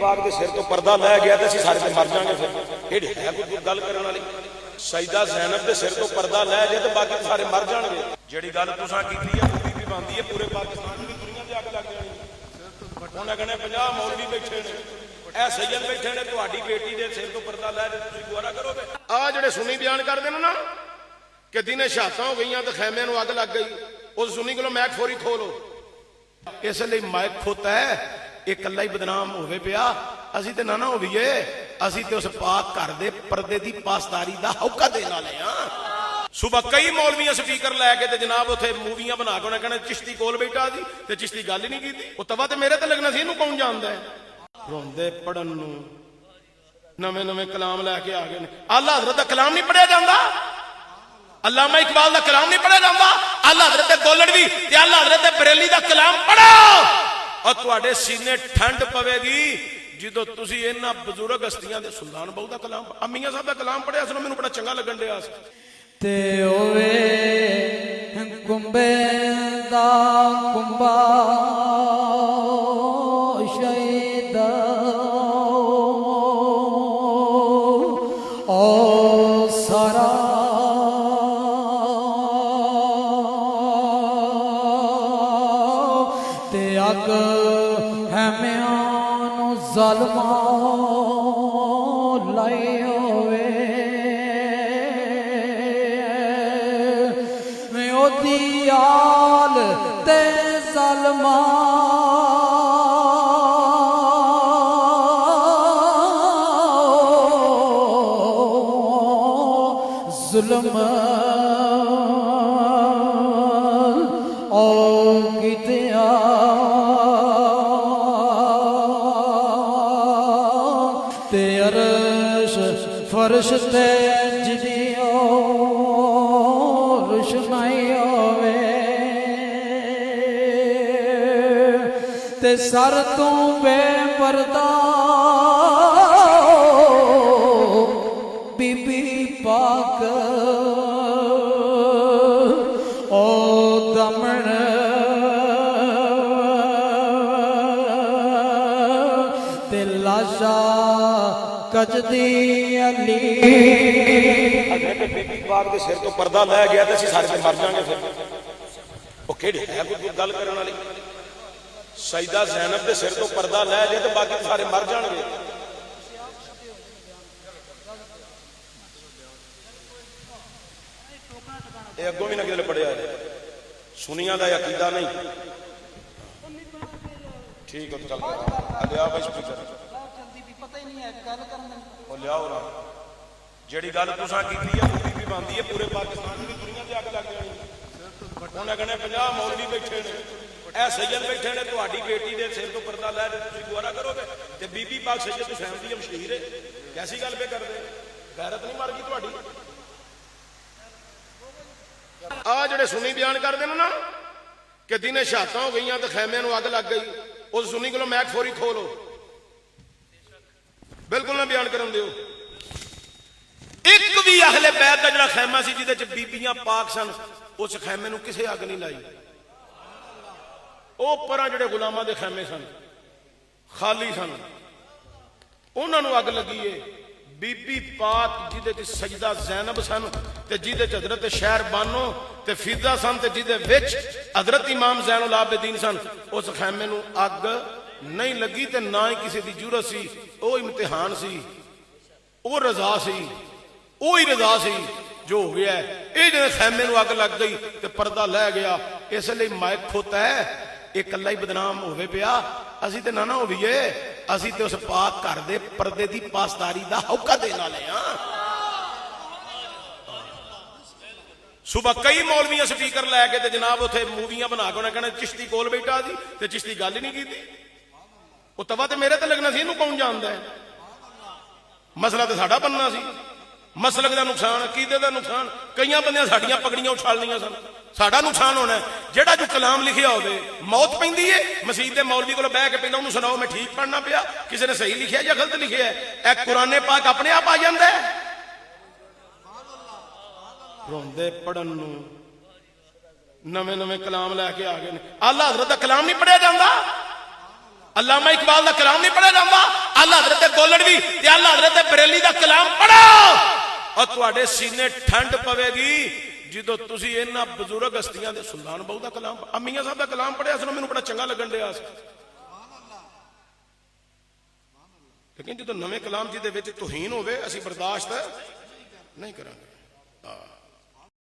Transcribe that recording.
पाक के सिर तो पर्दा लै गया तो सारे तो मर जाएंगे। फिर है कोई गल करने वाली? सईदा ज़ैनब के सिर तो पर्दा लै गया तो बाकी सारे मर जाएंगे। जिहड़ी गल तुसां कीती है मूवी भी बनती है, पूरे पाकिस्तान की दुनिया ते अग लग जानी। उन्हें कहने 50 मौलवी बैठे ने, ए सैयद बैठे ने, तुहाडी बेटी के सिर तो पर्दा लै के तुसीं गुआरा करोगे? आ जिहड़े सुन्नी बयान करदे ने ना कि दिने शहादतां हो गईयां ते खैमियां नूं अग लग गई, उस सुन्नी कोलों मैक फौरी खोलो। इसलिए माइक खोता है एक कला ही बदनाम होवे पिया। असी ते ना होवीए, असी ते उस पाक घर दे पर्दे दी पासदारी दा हौका देने वाले हां। सुबह कई मौलवी स्पीकर लैके ते जनाब उथे मूवियां बना के उन्हें कहना चिश्ती कोल बैठा सी ते चिश्ती गल ही नहीं की। वो तवा ते मेरे ते लगना सी, इहनूं कौन जानदा है? रोंदे पढ़न नूं नवे नवे कलाम लैके आ गए ने। आला हज़रत दा कलाम नहीं पढ़िया जांदा, अल्लामा इकबाल दा कलाम नहीं पढ़िया जांदा, आला हज़रत गोलड़वी ते आला हज़रत बरेली दा कलाम पढ़ो और तुहाडे सीने ठंड पवेगी। जो तुसी इन्हां बजुर्ग हस्तियां दे सुल्तान बहु दा कलाम, मियां साहब दा कलाम पढ़िया सुनो, मैनूं बड़ा चंगा लगन दिया। ते ओवे कुंबे दा कुंबा शहीद ओ सारा ते अग है म्यानू ज़ालिमा लाई होवे। आल ते ज़ालिमा जुल्म ओ कीतिया ते अरश फर्श ते जिदियो रुशनाई ते सर तू बेपर्दा बीबी पाक ओ दमन ते लाशा कजदी अली। बीबी पाक के सिर तो पर्दा लै गया तो असीं सारे मर जाएंगे। फिर वो किहड़ी है कोई गल करने वाली? सईदा ज़ैनब के सिर तो पर्दा लै गया तो बाकी सारे मर जाएंगे। ये अगों भी ना किधर पढ़िया सुनिया का अकीदा नहीं ठीक है। चल लिया भाई स्पीकर लिया जी गल तुसां कीती है मूवी भी बनती है, पूरे पाकिस्तान की दुनिया से अग लग जानी। उन्हें कहने 50 मौलवी बैठे ने, ए सैयद बैठे ने, तुहाडी बेटी के सिर तो पर्दा लै के तुसीं गुआरा करोगे? ते बीबी पाक सैयद हुसैन दी मशहूर है, कैसी गल पे करदे? गैरत नहीं मर गई तुहाडी? आ जिहड़े सुन्नी बयान करदे ने ना कि दिने शहादतां हो गईयां ते खैमियां नूं अग लग गई, उस सुन्नी कोलों मैक फौरी खोलो। बिल्कुल ना बयान करन दिओ। एक भी अहले बैत का जिहड़ा खैमा सी जिहदे च बीबियां पाक सन, उस खैमे नूं किसे अग नहीं लाई। ਉਹ ਪਰਾਂ ਜਿਹੜੇ ਗੁਲਾਮਾਂ ਦੇ ਖੈਮੇ ਸਨ ਖਾਲੀ ਸਨ, ਉਹਨਾਂ ਨੂੰ ਅੱਗ ਲੱਗੀ ਏ। ਬੀਬੀ ਪਾਕ ਜਿਹਦੇ ਚ ਸਜਦਾ ਜ਼ੈਨਬ ਸਨ ਤੇ ਜਿਹਦੇ ਚ ਹਜ਼ਰਤ ਸ਼ਹਿਰਬਾਨੋ ਤੇ ਫਿਜ਼ਾ ਸਨ ਤੇ ਜਿਹਦੇ ਵਿੱਚ ਹਜ਼ਰਤ ਇਮਾਮ ਜ਼ੈनुल आबिदीन ਸਨ, ਉਸ ਖੈਮੇ ਨੂੰ ਅੱਗ नहीं लगी ਤੇ ਨਾ ਹੀ ਕਿਸੇ ਦੀ ਜ਼ਰੂਰਤ ਸੀ। ਉਹ ਇਮਤਿਹਾਨ ਸੀ, ਉਹ ਰਜ਼ਾ ਸੀ, ਉਹ ਹੀ ਰਜ਼ਾ ਸੀ जो हो गया। ये जो खैमे नूं अग लग गई तो पर्दा लै गया। इसलिए माइक खोता है एक कला ही बदनाम होवे पिया। असी ते ना होवीए, असी ते उस पाक घर दे पर्दे दी पासदारी दा हौका देने वाले हां। सुबह कई मौलवी स्पीकर लैके ते जनाब उथे मूवियां बना के उन्हें कहना चिश्ती कोल बैठा सी ते चिश्ती गल ही नहीं की। वो तवा ते मेरे ते लगना सी, इहनूं कौन जानदा है? मसला तो साडा बनना सी। मसलक का नुकसान, अकीदे का नुकसान, कई बंद साड़ियां पगड़ियां उछालनियां सन, साडा नुकसान होना है। जेड़ा जो कलाम लिखिया होवे मौत पैंदी है। मसीह के मौलवी को बह के पहले उन्होंने सुनाओ मैं ठीक पढ़ना पिया, किसी ने सही लिखिया या गलत लिखिया है। कुरान पाक अपने आप आ जाता है। रोंदे पढ़न नूं नवे नवे कलाम लैके आ गए। आला हज़रत दा कलाम नहीं पढ़िया जाता, अल्लामा इकबाल का कलाम नहीं पढ़ा जाता, आला हज़रत गोलड़वी ते आला हज़रत बरेली का कलाम पढ़ो और तुहाडे सीने ठंड पवेगी जो तुसी इन्हां बजुर्ग हस्तियां दे सुल्तान बहु का कलाम, अम्मिया साहब का कलाम पढ़िया सुनो, मैनूं बड़ा चंगा लगन दिया। लेकिन जो नवे कलाम जिहदे विच तुहीन होवे असीं बर्दाश्त नहीं करांगे।